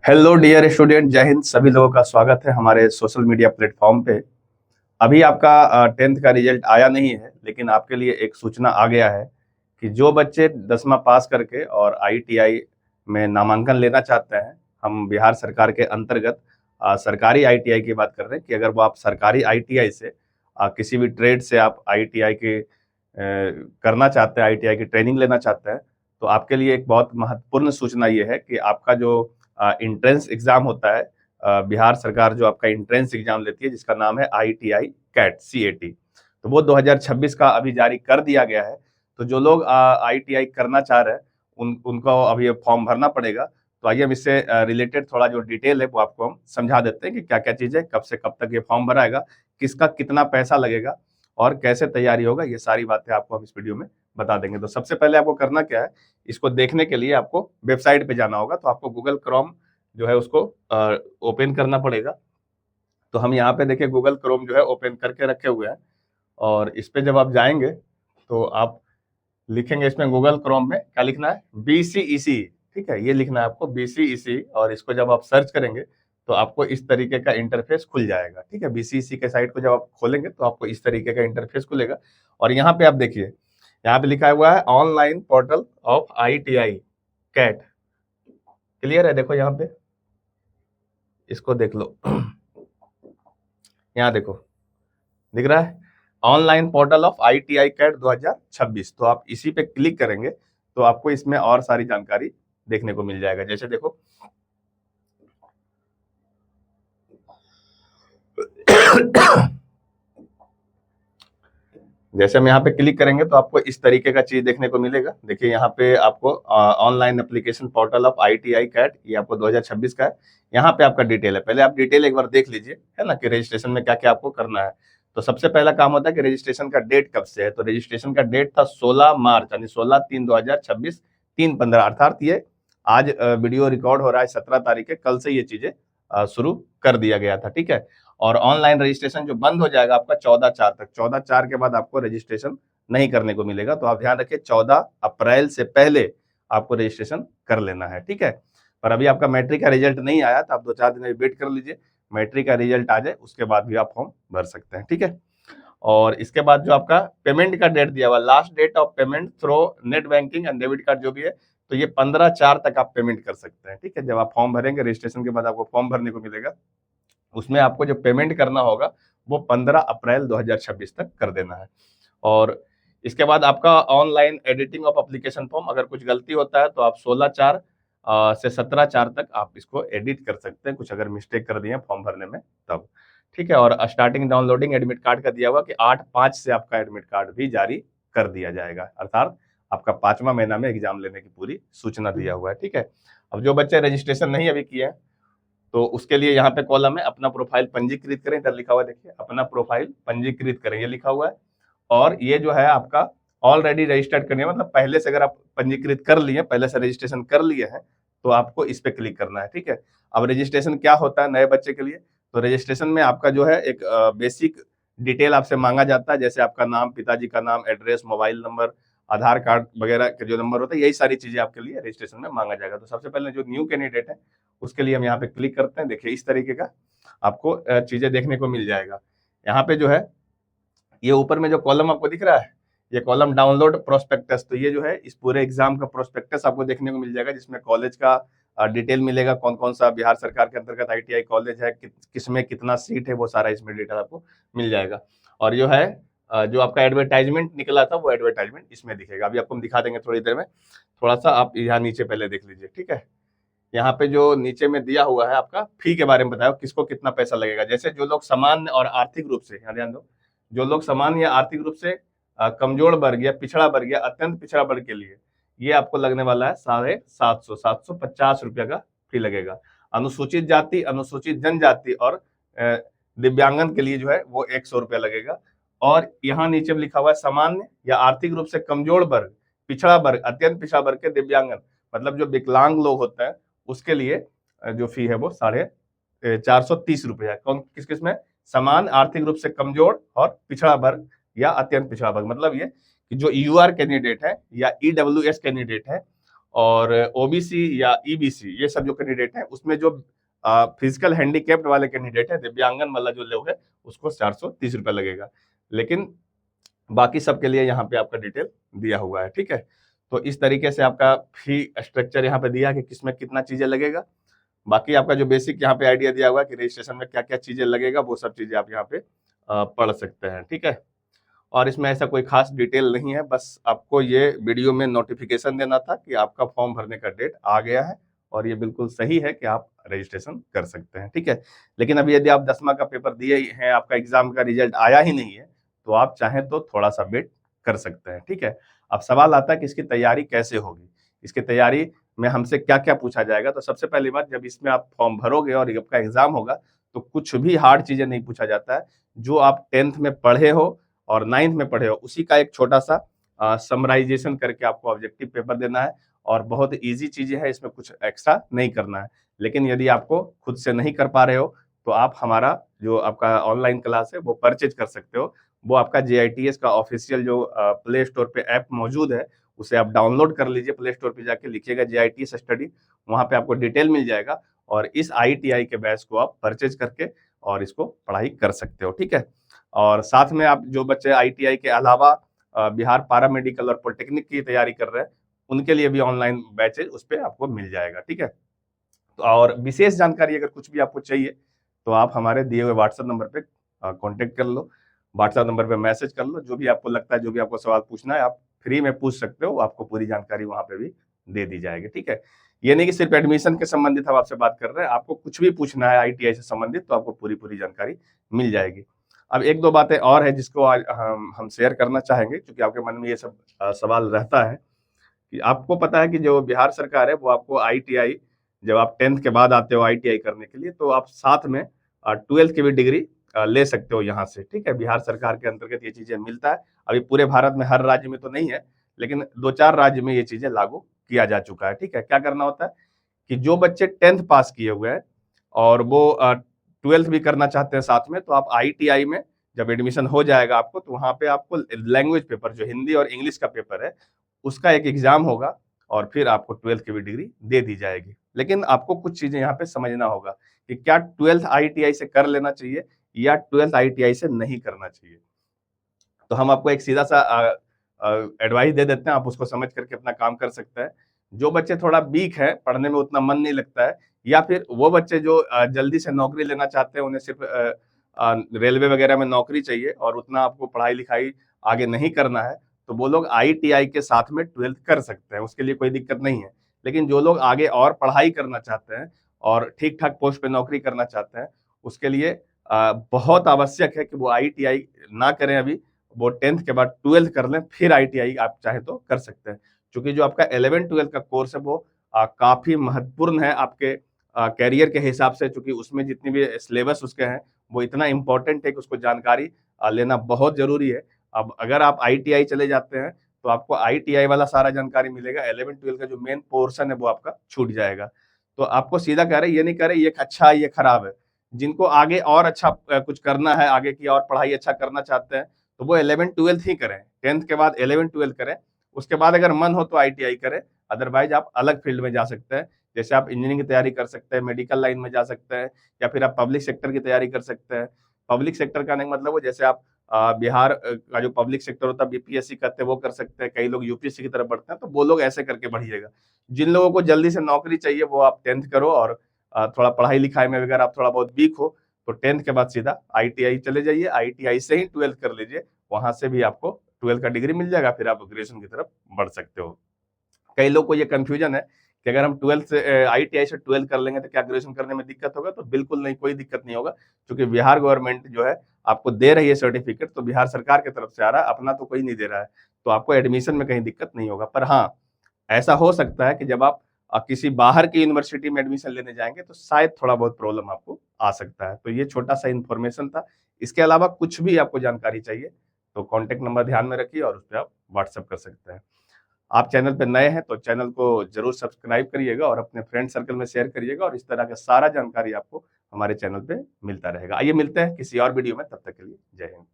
Hello dear student, जय हिंद। सभी लोगों का स्वागत है हमारे सोशल मीडिया प्लेटफॉर्म पे। अभी आपका 10th का रिजल्ट आया नहीं है, लेकिन आपके लिए एक सूचना आ गया है कि जो बच्चे 10वां पास करके और आईटीआई में नामांकन लेना चाहते हैं, हम बिहार सरकार के अंतर्गत सरकारी आईटीआई की बात कर रहे हैं कि अगर वो आप सरकारी आईटीआई से किसी भी ट्रेड से आप आईटीआई के करना चाहते हैं, आईटीआई की ट्रेनिंग लेना चाहते हैं, तो आपके लिए एक बहुत महत्वपूर्ण सूचना ये है कि आपका जो इंट्रेंस एग्जाम होता है, बिहार सरकार जो आपका इंट्रेंस एग्जाम लेती है जिसका नाम है आईटीआई कैट सीएटी, तो वो 2026 का अभी जारी कर दिया गया है। तो जो लोग आईटीआई करना चाह रहे हैं उनको अभी फॉर्म भरना पड़ेगा। तो आइए हम इससे रिलेटेड थोड़ा जो डिटेल है वो आपको हम समझा देते हैं कि क्या क्या चीज़ है, कब से कब तक ये फॉर्म भराएगा, किसका कितना पैसा लगेगा और कैसे तैयारी होगा, ये सारी बातें आपको हम इस वीडियो में बता देंगे। तो सबसे पहले आपको करना क्या है, इसको देखने के लिए आपको वेबसाइट पे जाना होगा। तो आपको गूगल क्रोम जो है उसको ओपन करना पड़ेगा। तो हम यहाँ पे देखिए गूगल क्रोम जो है ओपन करके रखे हुए हैं, और इस पे जब आप जाएंगे तो आप लिखेंगे इसमें गूगल क्रोम में क्या लिखना है, बीसीईसी। ठीक है, ये लिखना है आपको बीसीईसी, और इसको जब आप सर्च करेंगे तो आपको इस तरीके का इंटरफेस खुल जाएगा। ठीक है, बीसीईसी के साइट को जब आप खोलेंगे तो आपको इस तरीके का इंटरफेस खुलेगा, और यहाँ पे आप देखिए, यहाँ पे लिखा हुआ है online portal of ITI CAT. Clear है, देखो यहाँ पे, इसको देख लो। यहाँ देखो, दिख रहा है online portal of ITI CAT 2026। तो आप इसी पे क्लिक करेंगे तो आपको इसमें और सारी जानकारी देखने को मिल जाएगा। जैसे देखो, जैसे हम यहाँ पे क्लिक करेंगे तो आपको इस तरीके का चीज देखने को मिलेगा। देखिए यहाँ पे आपको online application portal of ITI CAT, ये आपको 2026 का है। यहाँ पे आपका डिटेल है, पहले आप डिटेल एक बार देख लीजिए, है ना, कि रजिस्ट्रेशन में क्या क्या आपको करना है। तो सबसे पहला काम होता है कि रजिस्ट्रेशन का डेट कब से है। तो रजिस्ट्रेशन का डेट था 16 मार्च, यानी 16/3/2026, 3/15, अर्थात ये आज वीडियो रिकॉर्ड हो रहा है 17 तारीख है, कल से ये चीजें शुरू कर दिया गया था। ठीक है, और ऑनलाइन रजिस्ट्रेशन जो बंद हो जाएगा आपका 14/4 तक। 14/4 के बाद आपको रजिस्ट्रेशन नहीं करने को मिलेगा। तो आप ध्यान रखिए 14 अप्रैल से पहले आपको रजिस्ट्रेशन कर लेना है। ठीक है, पर अभी आपका मैट्रिक का रिजल्ट नहीं आया तो आप 2-4 दिन वेट कर लीजिए, मैट्रिक का रिजल्ट आ जाए उसके बाद भी आप फॉर्म भर सकते हैं। ठीक है, और इसके बाद जो आपका पेमेंट का डेट दिया हुआ, last date of payment through net banking and debit card जो भी है, तो ये 15/4 तक आप पेमेंट कर सकते हैं। ठीक है, जब आप फॉर्म भरेंगे रजिस्ट्रेशन के बाद आपको फॉर्म भरने को मिलेगा, उसमें आपको जो पेमेंट करना होगा वो 15 अप्रैल 2026 तक कर देना है। और इसके बाद आपका online editing of application form, अगर कुछ गलती होता है तो आप 16/4 से 17/4 तक आप इसको एडिट कर सकते हैं, कुछ अगर मिस्टेक कर दिए फॉर्म भरने में तब। ठीक है, और स्टार्टिंग डाउनलोडिंग एडमिट कार्ड का दिया हुआ कि 8/5 से आपका एडमिट कार्ड भी जारी कर दिया जाएगा, अर्थात आपका 5वां महीना में एग्जाम लेने की पूरी सूचना दिया हुआ है। ठीक है, अब जो बच्चे रजिस्ट्रेशन नहीं अभी किए हैं तो उसके लिए यहाँ पे कॉलम है अपना प्रोफाइल पंजीकृत करें, इधर लिखा हुआ है देखिए अपना प्रोफाइल पंजीकृत करें, ये लिखा हुआ है। और ये जो है आपका ऑलरेडी रजिस्टर्ड करने, मतलब पहले से अगर आप पंजीकृत कर लिए, पहले से रजिस्ट्रेशन कर लिए हैं, तो आपको इस पे क्लिक करना है। ठीक है, अब रजिस्ट्रेशन क्या होता है नए बच्चे के लिए, तो रजिस्ट्रेशन में आपका जो है एक बेसिक डिटेल आपसे मांगा जाता है, जैसे आपका नाम, पिताजी का नाम, एड्रेस, मोबाइल नंबर, आधार कार्ड वगैरह के जो नंबर होता है, यही सारी चीजें आपके लिए रजिस्ट्रेशन में मांगा जाएगा। तो सबसे पहले जो न्यू कैंडिडेट है उसके लिए हम यहाँ पे क्लिक करते हैं। देखिए इस तरीके का आपको चीजें देखने को मिल जाएगा। यहाँ पे जो है ये ऊपर में जो कॉलम आपको दिख रहा है, ये कॉलम डाउनलोड प्रोस्पेक्टस, तो ये जो है इस पूरे एग्जाम का प्रोस्पेक्टस आपको देखने को मिल जाएगा, जिसमें कॉलेज का डिटेल मिलेगा, कौन कौन सा बिहार सरकार के अंतर्गत आईटीआई कॉलेज है, किसमें कितना सीट है, वो सारा इसमें डिटेल आपको मिल जाएगा। और जो है जो आपका एडवर्टाइजमेंट निकला था वो एडवर्टाइजमेंट इसमें दिखेगा, अभी आपको हम दिखा देंगे थोड़ी देर में। थोड़ा सा आप यहाँ नीचे पहले देख लीजिए। ठीक है, यहाँ पे जो नीचे में दिया हुआ है आपका फी के बारे में बताया, किसको कितना पैसा लगेगा। जैसे जो लोग सामान्य और आर्थिक रूप से, यहाँ ध्यान दो, जो लोग सामान्य या आर्थिक रूप से कमजोर वर्ग या पिछड़ा वर्ग या अत्यंत पिछड़ा वर्ग के लिए ये आपको लगने वाला है 750 रुपया का फी लगेगा। अनुसूचित जाति, अनुसूचित जनजाति और दिव्यांगन के लिए जो है वो 100 रुपया लगेगा। और यहाँ नीचे में लिखा हुआ है सामान्य या आर्थिक रूप से कमजोर वर्ग, पिछड़ा वर्ग, अत्यंत पिछड़ा वर्ग के दिव्यांगन, मतलब जो विकलांग लोग होते हैं उसके लिए जो फी है वो 430 रुपया है। कौन किस किस में, समान, आर्थिक रूप से कमजोर और पिछड़ा वर्ग या अत्यंत पिछड़ा वर्ग। मतलब ये कि जो यूआर कैंडिडेट है या ईडब्ल्यूएस कैंडिडेट है और ओबीसी या ईबीसी ये सब जो कैंडिडेट हैं उसमें जो फिजिकल हैंडीकैप्ड वाले कैंडिडेट है, दिव्यांगन वाला जो लोग है, उसको 430 रुपये लगेगा। लेकिन बाकी सबके लिए यहाँ पे आपका डिटेल दिया हुआ है, ठीक है। तो इस तरीके से आपका फी स्ट्रक्चर यहाँ पे दिया है कि किसमें कितना चीजें लगेगा। बाकी आपका जो बेसिक यहाँ पे आइडिया दिया हुआ है कि रजिस्ट्रेशन में क्या क्या चीजें लगेगा, वो सब चीजें आप यहाँ पे पढ़ सकते हैं, ठीक है। और इसमें ऐसा कोई खास डिटेल नहीं है, बस आपको ये वीडियो में नोटिफिकेशन देना था कि आपका फॉर्म भरने का डेट आ गया है और ये बिल्कुल सही है कि आप रजिस्ट्रेशन कर सकते हैं, ठीक है। लेकिन अभी यदि आप 10वां का पेपर दिए ही हैं, आपका एग्जाम का रिजल्ट आया ही नहीं है, तो आप चाहें तो थोड़ा सा वेट कर सकते हैं, ठीक है। अब सवाल आता है कि इसकी तैयारी कैसे होगी, इसकी तैयारी में हमसे क्या क्या पूछा जाएगा। तो सबसे पहली बात, जब इसमें आप फॉर्म भरोगे और आपका एग्जाम होगा, तो कुछ भी हार्ड चीजें नहीं पूछा जाता है। जो आप 10th में पढ़े हो और 9th में पढ़े हो, उसी का एक छोटा सा समराइजेशन करके आपको ऑब्जेक्टिव पेपर देना है और बहुत इजी चीजें हैं, इसमें कुछ एक्स्ट्रा नहीं करना है। लेकिन यदि आपको खुद से नहीं कर पा रहे हो, तो आप हमारा जो आपका ऑनलाइन क्लास है वो परचेज कर सकते हो। वो आपका JITS का ऑफिशियल जो प्ले स्टोर पे ऐप मौजूद है, उसे आप डाउनलोड कर लीजिए। प्ले स्टोर पे जाके लिखिएगा JITS स्टडी, वहाँ पे आपको डिटेल मिल जाएगा और इस ITI के बैच को आप परचेज करके और इसको पढ़ाई कर सकते हो, ठीक है। और साथ में आप जो बच्चे ITI के अलावा बिहार पैरामेडिकल और पॉलिटेक्निक की तैयारी कर रहे हैं, उनके लिए भी ऑनलाइन बैचेज उस पर आपको मिल जाएगा, ठीक है। तो और विशेष जानकारी अगर कुछ भी आपको चाहिए, तो आप हमारे दिए हुए व्हाट्सएप नंबर पे कांटेक्ट कर लो, व्हाट्सएप नंबर पे मैसेज कर लो। जो भी आपको लगता है, जो भी आपको सवाल पूछना है, आप फ्री में पूछ सकते हो, आपको पूरी जानकारी वहाँ पे भी दे दी जाएगी, ठीक है। ये नहीं कि सिर्फ एडमिशन के संबंधित हम आपसे बात कर रहे हैं, आपको कुछ भी पूछना है ITI से संबंधित, तो आपको पूरी पूरी जानकारी मिल जाएगी। अब एक दो बातें और है जिसको आज हम शेयर करना चाहेंगे, क्योंकि आपके मन में ये सब सवाल रहता है कि आपको पता है कि जो बिहार सरकार है वो आपको ITI, जब आप 10th के बाद आते हो ITI करने के लिए, तो आप साथ में 12th की भी डिग्री ले सकते हो यहाँ से, ठीक है। बिहार सरकार के अंतर्गत ये चीजें मिलता है। अभी पूरे भारत में हर राज्य में तो नहीं है, लेकिन 2-4 राज्य में ये चीजें लागू किया जा चुका है, ठीक है। क्या करना होता है कि जो बच्चे 10th पास किए हुए हैं और वो 12th भी करना चाहते हैं साथ में, तो आप ITI में जब एडमिशन हो जाएगा आपको, तो वहाँ पे आपको लैंग्वेज पेपर, जो हिंदी और इंग्लिश का पेपर है, उसका एक एग्जाम होगा और फिर आपको 12th की भी डिग्री दे दी जाएगी। लेकिन आपको कुछ चीजें यहाँ पे समझना होगा कि क्या 12th ITI से कर लेना चाहिए या 12th ITI से नहीं करना चाहिए। तो हम आपको एक सीधा सा एडवाइस दे देते हैं, आप उसको समझ करके अपना काम कर सकते हैं। जो बच्चे थोड़ा वीक है, पढ़ने में उतना मन नहीं लगता है, या फिर वो बच्चे जो जल्दी से नौकरी लेना चाहते हैं, उन्हें सिर्फ रेलवे वगैरह में नौकरी चाहिए और उतना आपको पढ़ाई लिखाई आगे नहीं करना है, तो वो लोग ITI के साथ में 12th कर सकते हैं, उसके लिए कोई दिक्कत नहीं है। लेकिन जो लोग आगे और पढ़ाई करना चाहते हैं और ठीक ठाक पोस्ट पे नौकरी करना चाहते हैं, उसके लिए बहुत आवश्यक है कि वो ITI ना करें अभी, वो 10th के बाद 12th कर लें, फिर ITI आप चाहे तो कर सकते हैं। क्योंकि जो आपका 11-12 का कोर्स है, वो काफी महत्वपूर्ण है आपके कैरियर के हिसाब से, चूंकि उसमें जितनी भी सिलेबस उसके हैं, वो इतना इंपॉर्टेंट है कि उसको जानकारी लेना बहुत जरूरी है। अब अगर आप ITI चले जाते हैं, तो आपको ITI वाला सारा जानकारी मिलेगा, 11-12 का जो मेन पोर्शन है वो आपका छूट जाएगा। तो आपको सीधा कह रहे, ये नहीं कह रहे ये अच्छा है ये खराब है। जिनको आगे और अच्छा कुछ करना है, आगे की और पढ़ाई अच्छा करना चाहते हैं, तो वो 11-12 ही करें, 10th के बाद 11-12 करें। उसके बाद अगर मन हो तो ITI करें, अदरवाइज आप अलग फील्ड में जा सकते हैं। जैसे आप इंजीनियरिंग की तैयारी कर सकते हैं, मेडिकल लाइन में जा सकते हैं, या फिर आप पब्लिक सेक्टर की तैयारी कर सकते हैं। पब्लिक सेक्टर का नहीं मतलब वो, जैसे आप बिहार का जो पब्लिक सेक्टर होता है, BPSC करते हैं, वो कर सकते हैं। कई लोग UPSC की तरफ बढ़ते हैं, तो वो लोग ऐसे करके बढ़िएगा। जिन लोगों को जल्दी से नौकरी चाहिए, वो आप 10th करो और थोड़ा पढ़ाई लिखाई में अगर आप थोड़ा बहुत वीक हो, तो 10th के बाद सीधा ITI चले जाइए, ITI से ही 12th कर लीजिए, वहां से भी आपको 12th का डिग्री मिल जाएगा, फिर आप ग्रेजुएशन की तरफ बढ़ सकते हो। कई लोग को ये कंफ्यूजन है कि अगर हम 12th से ITI से 12th कर लेंगे तो क्या ग्रेजुएशन करने में दिक्कत होगा, तो बिल्कुल नहीं, कोई दिक्कत नहीं होगा। क्योंकि बिहार गवर्नमेंट जो है आपको दे रही है सर्टिफिकेट, तो बिहार सरकार की तरफ से आ रहा है, अपना तो कोई नहीं दे रहा है, तो आपको एडमिशन में कहीं दिक्कत नहीं होगा। पर हाँ, ऐसा हो सकता है कि जब आप किसी बाहर की यूनिवर्सिटी में एडमिशन लेने जाएंगे, तो शायद थोड़ा बहुत प्रॉब्लम आपको आ सकता है। तो ये छोटा सा इन्फॉर्मेशन था। इसके अलावा कुछ भी आपको जानकारी चाहिए, तो कॉन्टेक्ट नंबर ध्यान में रखिए और उस पर आप व्हाट्सएप कर सकते हैं। आप चैनल पे नए हैं तो चैनल को जरूर सब्सक्राइब करिएगा और अपने फ्रेंड सर्कल में शेयर करिएगा, और इस तरह का सारा जानकारी आपको हमारे चैनल पे मिलता रहेगा। आइए मिलते हैं किसी और वीडियो में, तब तक के लिए जय हिंद।